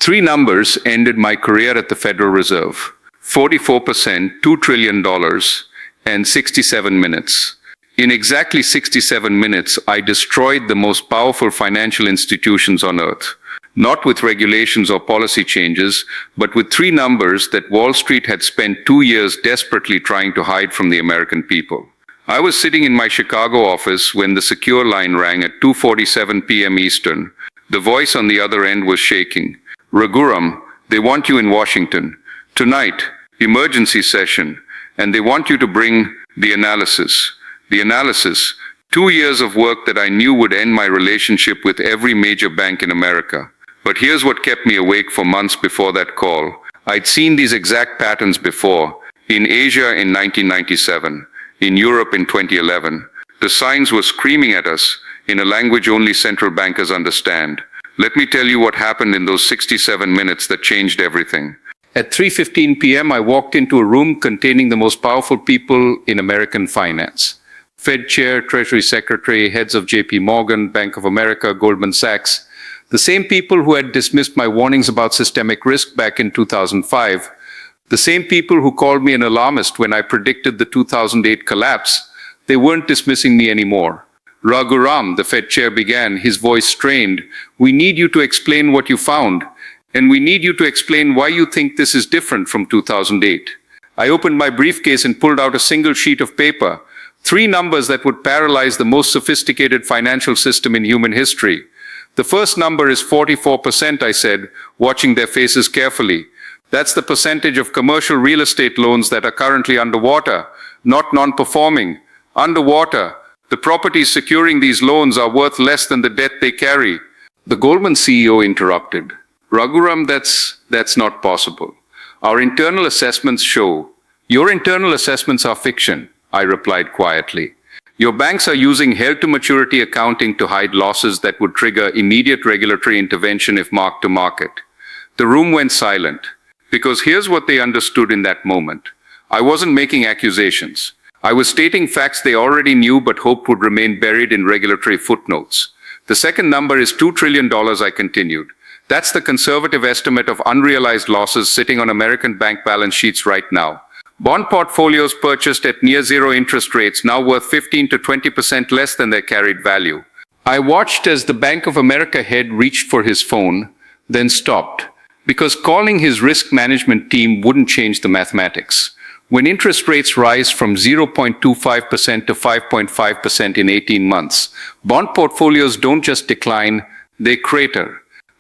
Three numbers ended my career at the Federal Reserve: 44%, $2 trillion, and 67 minutes. In exactly 67 minutes, I destroyed the most powerful financial institutions on earth. Not with regulations or policy changes, but with three numbers that Wall Street had spent 2 years desperately trying to hide from the American people. I was sitting in my Chicago office when the secure line rang at 2:47 p.m. Eastern. The voice on the other end was shaking. "Raghuram, they want you in Washington. Tonight, emergency session, and they want you to bring the analysis." The analysis, 2 years of work that I knew would end my relationship with every major bank in America. But here's what kept me awake for months before that call. I'd seen these exact patterns before, in Asia in 1997, in Europe in 2011. The signs were screaming at us, in a language only central bankers understand. Let me tell you what happened in those 67 minutes that changed everything. At 3:15 p.m., I walked into a room containing the most powerful people in American finance. Fed Chair, Treasury Secretary, heads of JP Morgan, Bank of America, Goldman Sachs. The same people who had dismissed my warnings about systemic risk back in 2005. The same people who called me an alarmist when I predicted the 2008 collapse. They weren't dismissing me anymore. "Raghuram," the Fed chair began, his voice strained, "we need you to explain what you found, and we need you to explain why you think this is different from 2008. I opened my briefcase and pulled out a single sheet of paper, three numbers that would paralyze the most sophisticated financial system in human history. The first number is 44%, I said, watching their faces carefully. That's the percentage of commercial real estate loans that are currently underwater, not non-performing. Underwater. The properties securing these loans are worth less than the debt they carry." The Goldman CEO interrupted. "Raghuram, that's not possible. Our internal assessments show." "Your internal assessments are fiction," I replied quietly. "Your banks are using held-to-maturity accounting to hide losses that would trigger immediate regulatory intervention if marked to market." The room went silent, because here's what they understood in that moment. I wasn't making accusations. I was stating facts they already knew but hoped would remain buried in regulatory footnotes. "The second number is $2 trillion, I continued. "That's the conservative estimate of unrealized losses sitting on American bank balance sheets right now. Bond portfolios purchased at near-zero interest rates now worth 15 to 20% less than their carried value." I watched as the Bank of America head reached for his phone, then stopped, because calling his risk management team wouldn't change the mathematics. When interest rates rise from 0.25% to 5.5% in 18 months, bond portfolios don't just decline, they crater.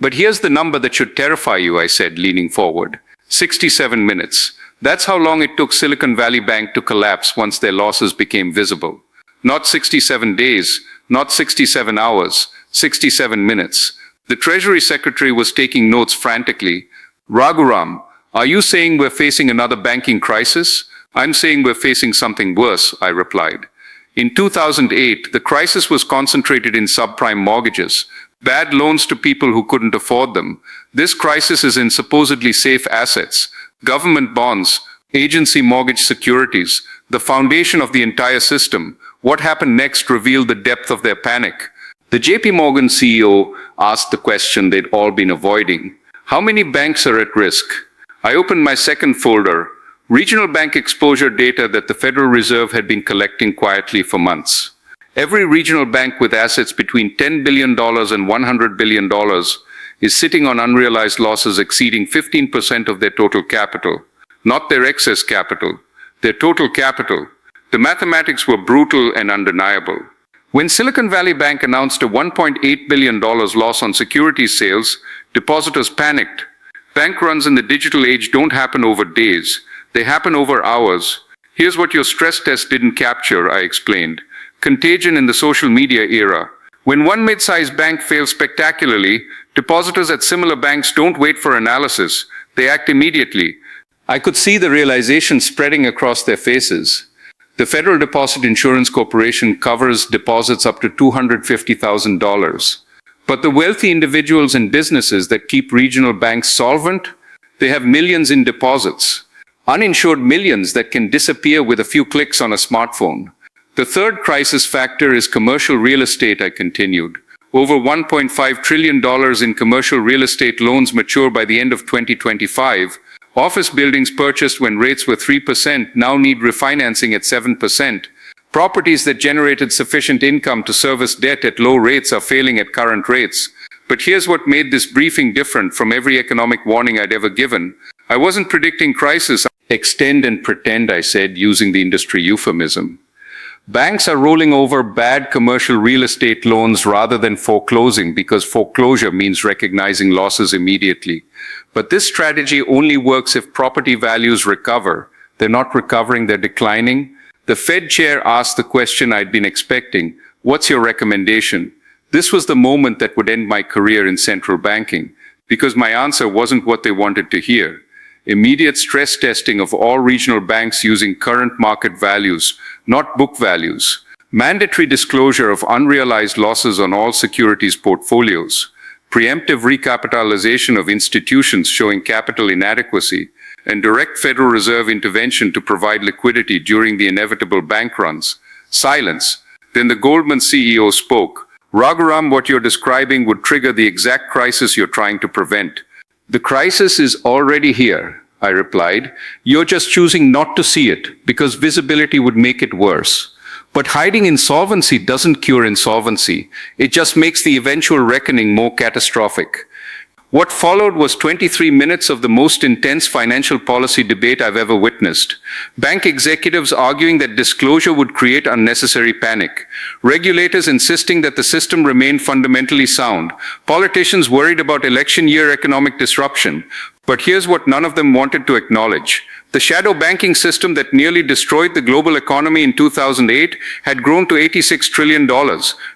"But here's the number that should terrify you," I said, leaning forward. 67 minutes. That's how long it took Silicon Valley Bank to collapse once their losses became visible. Not 67 days, not 67 hours, 67 minutes. The Treasury Secretary was taking notes frantically. "Raghuram, are you saying we're facing another banking crisis?" "I'm saying we're facing something worse," I replied. In 2008, the crisis was concentrated in subprime mortgages, bad loans to people who couldn't afford them. This crisis is in supposedly safe assets, government bonds, agency mortgage securities, the foundation of the entire system. What happened next revealed the depth of their panic. The JP Morgan CEO asked the question they'd all been avoiding. How many banks are at risk? I opened my second folder, regional bank exposure data that the Federal Reserve had been collecting quietly for months. Every regional bank with assets between $10 billion and $100 billion is sitting on unrealized losses exceeding 15% of their total capital. Not their excess capital, their total capital. The mathematics were brutal and undeniable. When Silicon Valley Bank announced a $1.8 billion loss on securities sales, depositors panicked. Bank runs in the digital age don't happen over days. They happen over hours. Here's what your stress test didn't capture, I explained. Contagion in the social media era. When one mid-sized bank fails spectacularly, depositors at similar banks don't wait for analysis. They act immediately. I could see the realization spreading across their faces. The Federal Deposit Insurance Corporation covers deposits up to $250,000. But the wealthy individuals and businesses that keep regional banks solvent, they have millions in deposits. Uninsured millions that can disappear with a few clicks on a smartphone. The third crisis factor is commercial real estate, I continued. Over $1.5 trillion in commercial real estate loans mature by the end of 2025. Office buildings purchased when rates were 3% now need refinancing at 7%. Properties that generated sufficient income to service debt at low rates are failing at current rates. But here's what made this briefing different from every economic warning I'd ever given. I wasn't predicting crisis. Extend and pretend, I said, using the industry euphemism. Banks are rolling over bad commercial real estate loans rather than foreclosing because foreclosure means recognizing losses immediately. But this strategy only works if property values recover. They're not recovering, they're declining. The Fed chair asked the question I'd been expecting, "What's your recommendation?" This was the moment that would end my career in central banking, because my answer wasn't what they wanted to hear. Immediate stress testing of all regional banks using current market values, not book values. Mandatory disclosure of unrealized losses on all securities portfolios. Preemptive recapitalization of institutions showing capital inadequacy, and direct Federal Reserve intervention to provide liquidity during the inevitable bank runs. Silence. Then the Goldman CEO spoke. "Raghuram, what you're describing would trigger the exact crisis you're trying to prevent." "The crisis is already here," I replied. "You're just choosing not to see it, because visibility would make it worse. But hiding insolvency doesn't cure insolvency. It just makes the eventual reckoning more catastrophic." What followed was 23 minutes of the most intense financial policy debate I've ever witnessed. Bank executives arguing that disclosure would create unnecessary panic. Regulators insisting that the system remained fundamentally sound. Politicians worried about election year economic disruption. But here's what none of them wanted to acknowledge. The shadow banking system that nearly destroyed the global economy in 2008 had grown to $86 trillion.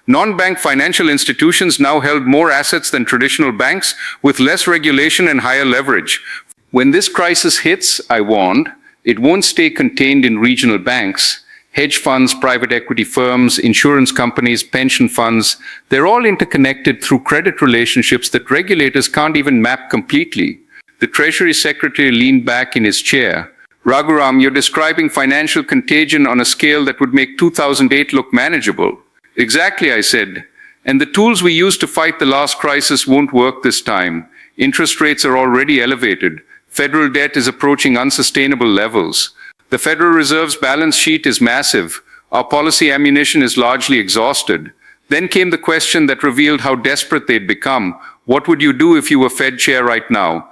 Non-bank financial institutions now held more assets than traditional banks, with less regulation and higher leverage. When this crisis hits, I warned, it won't stay contained in regional banks. Hedge funds, private equity firms, insurance companies, pension funds, they're all interconnected through credit relationships that regulators can't even map completely. The Treasury Secretary leaned back in his chair. "Raghuram, you're describing financial contagion on a scale that would make 2008 look manageable." "Exactly," I said. "And the tools we used to fight the last crisis won't work this time. Interest rates are already elevated. Federal debt is approaching unsustainable levels. The Federal Reserve's balance sheet is massive. Our policy ammunition is largely exhausted." Then came the question that revealed how desperate they'd become. "What would you do if you were Fed chair right now?"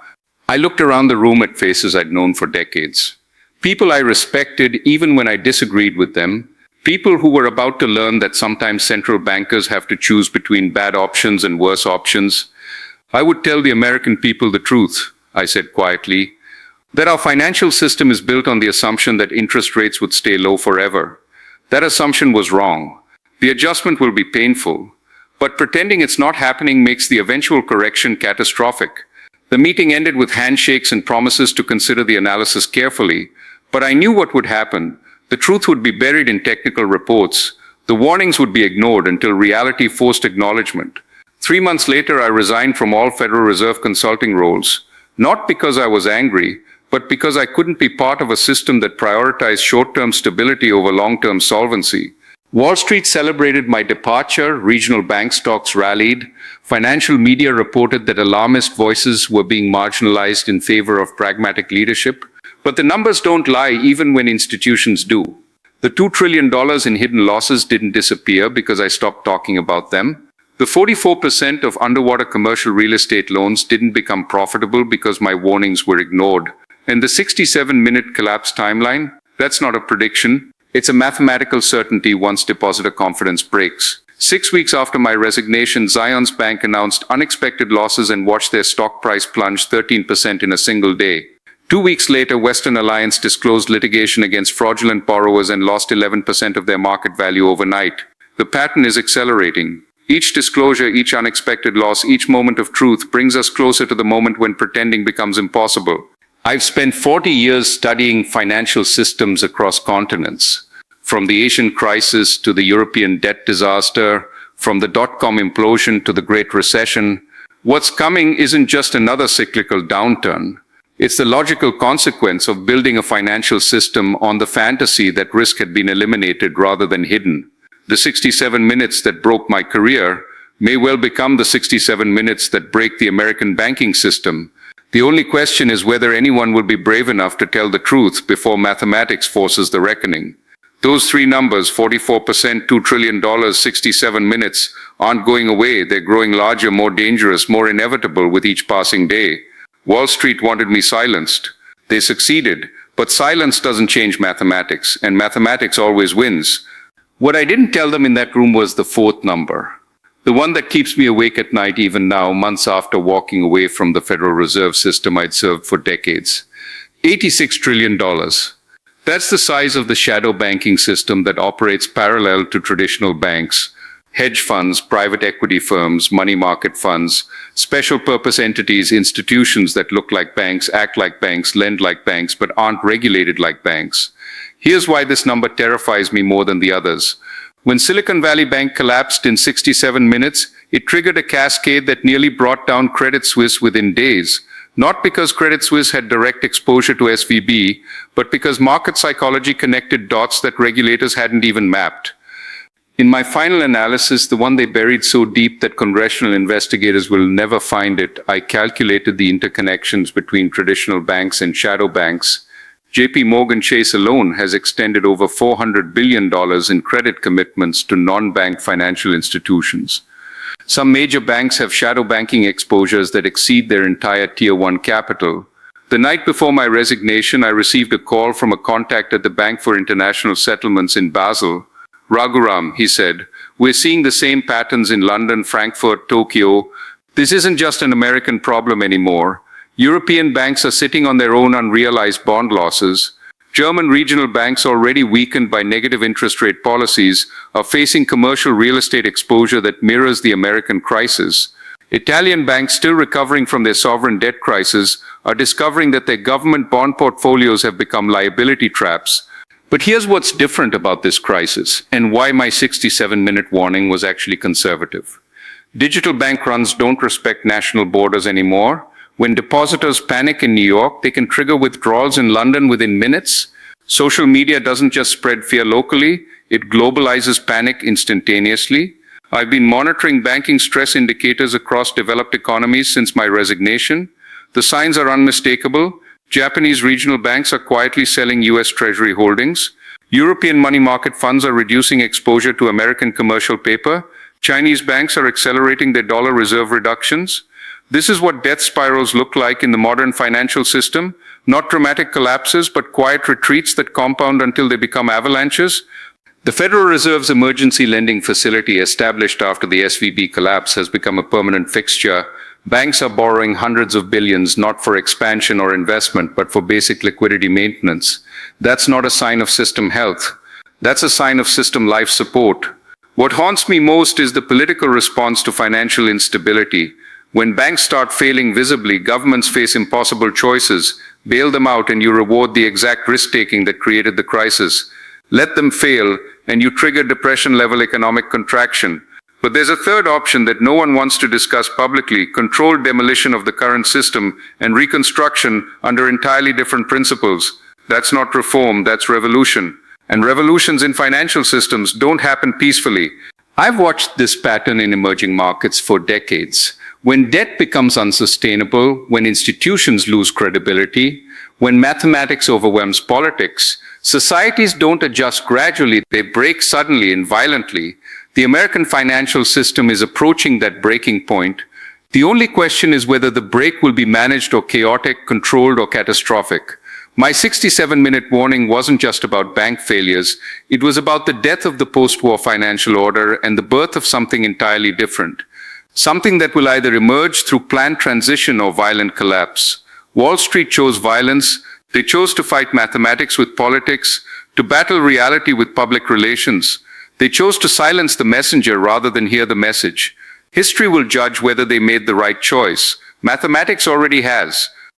I looked around the room at faces I'd known for decades. People I respected even when I disagreed with them. People who were about to learn that sometimes central bankers have to choose between bad options and worse options. "I would tell the American people the truth," I said quietly, "that our financial system is built on the assumption that interest rates would stay low forever. That assumption was wrong. The adjustment will be painful. But pretending it's not happening makes the eventual correction catastrophic." The meeting ended with handshakes and promises to consider the analysis carefully, but I knew what would happen. The truth would be buried in technical reports. The warnings would be ignored until reality forced acknowledgement. 3 months later, I resigned from all Federal Reserve consulting roles, not because I was angry, but because I couldn't be part of a system that prioritized short-term stability over long-term solvency. Wall Street celebrated my departure, regional bank stocks rallied, financial media reported that alarmist voices were being marginalized in favor of pragmatic leadership. But the numbers don't lie even when institutions do. The $2 trillion in hidden losses didn't disappear because I stopped talking about them. The 44% of underwater commercial real estate loans didn't become profitable because my warnings were ignored. And the 67-minute collapse timeline, that's not a prediction. It's a mathematical certainty once depositor confidence breaks. 6 weeks after my resignation, Zions Bank announced unexpected losses and watched their stock price plunge 13% in a single day. 2 weeks later, Western Alliance disclosed litigation against fraudulent borrowers and lost 11% of their market value overnight. The pattern is accelerating. Each disclosure, each unexpected loss, each moment of truth brings us closer to the moment when pretending becomes impossible. I've spent 40 years studying financial systems across continents, from the Asian crisis to the European debt disaster, from the dot-com implosion to the Great Recession. What's coming isn't just another cyclical downturn. It's the logical consequence of building a financial system on the fantasy that risk had been eliminated rather than hidden. The 67 minutes that broke my career may well become the 67 minutes that break the American banking system. The only question is whether anyone will be brave enough to tell the truth before mathematics forces the reckoning. Those three numbers, 44%, $2 trillion, 67 minutes, aren't going away. They're growing larger, more dangerous, more inevitable with each passing day. Wall Street wanted me silenced. They succeeded. But silence doesn't change mathematics, and mathematics always wins. What I didn't tell them in that room was the fourth number. The one that keeps me awake at night even now, months after walking away from the Federal Reserve System I'd served for decades. $86 trillion. That's the size of the shadow banking system that operates parallel to traditional banks. Hedge funds, private equity firms, money market funds, special purpose entities, institutions that look like banks, act like banks, lend like banks, but aren't regulated like banks. Here's why this number terrifies me more than the others. When Silicon Valley Bank collapsed in 67 minutes, it triggered a cascade that nearly brought down Credit Suisse within days. Not because Credit Suisse had direct exposure to SVB, but because market psychology connected dots that regulators hadn't even mapped. In my final analysis, the one they buried so deep that congressional investigators will never find it, I calculated the interconnections between traditional banks and shadow banks. JP Morgan Chase alone has extended over $400 billion in credit commitments to non-bank financial institutions. Some major banks have shadow banking exposures that exceed their entire Tier 1 capital. The night before my resignation, I received a call from a contact at the Bank for International Settlements in Basel. Raghuram, he said, we're seeing the same patterns in London, Frankfurt, Tokyo. This isn't just an American problem anymore. European banks are sitting on their own unrealized bond losses. German regional banks, already weakened by negative interest rate policies, are facing commercial real estate exposure that mirrors the American crisis. Italian banks, still recovering from their sovereign debt crisis, are discovering that their government bond portfolios have become liability traps. But here's what's different about this crisis, and why my 67-minute warning was actually conservative. Digital bank runs don't respect national borders anymore. When depositors panic in New York, they can trigger withdrawals in London within minutes. Social media doesn't just spread fear locally, it globalizes panic instantaneously. I've been monitoring banking stress indicators across developed economies since my resignation. The signs are unmistakable. Japanese regional banks are quietly selling US Treasury holdings. European money market funds are reducing exposure to American commercial paper. Chinese banks are accelerating their dollar reserve reductions. This is what death spirals look like in the modern financial system. Not dramatic collapses, but quiet retreats that compound until they become avalanches. The Federal Reserve's emergency lending facility, established after the SVB collapse, has become a permanent fixture. Banks are borrowing hundreds of billions, not for expansion or investment, but for basic liquidity maintenance. That's not a sign of system health. That's a sign of system life support. What haunts me most is the political response to financial instability. When banks start failing visibly, governments face impossible choices. Bail them out and you reward the exact risk-taking that created the crisis. Let them fail and you trigger depression-level economic contraction. But there's a third option that no one wants to discuss publicly: controlled demolition of the current system and reconstruction under entirely different principles. That's not reform, that's revolution. And revolutions in financial systems don't happen peacefully. I've watched this pattern in emerging markets for decades. When debt becomes unsustainable, when institutions lose credibility, when mathematics overwhelms politics, societies don't adjust gradually, they break suddenly and violently. The American financial system is approaching that breaking point. The only question is whether the break will be managed or chaotic, controlled or catastrophic. My 67-minute warning wasn't just about bank failures. It was about the death of the post-war financial order and the birth of something entirely different. Something that will either emerge through planned transition or violent collapse. Wall Street chose violence. They chose to fight mathematics with politics, to battle reality with public relations. They chose to silence the messenger rather than hear the message. History will judge whether they made the right choice. Mathematics already has.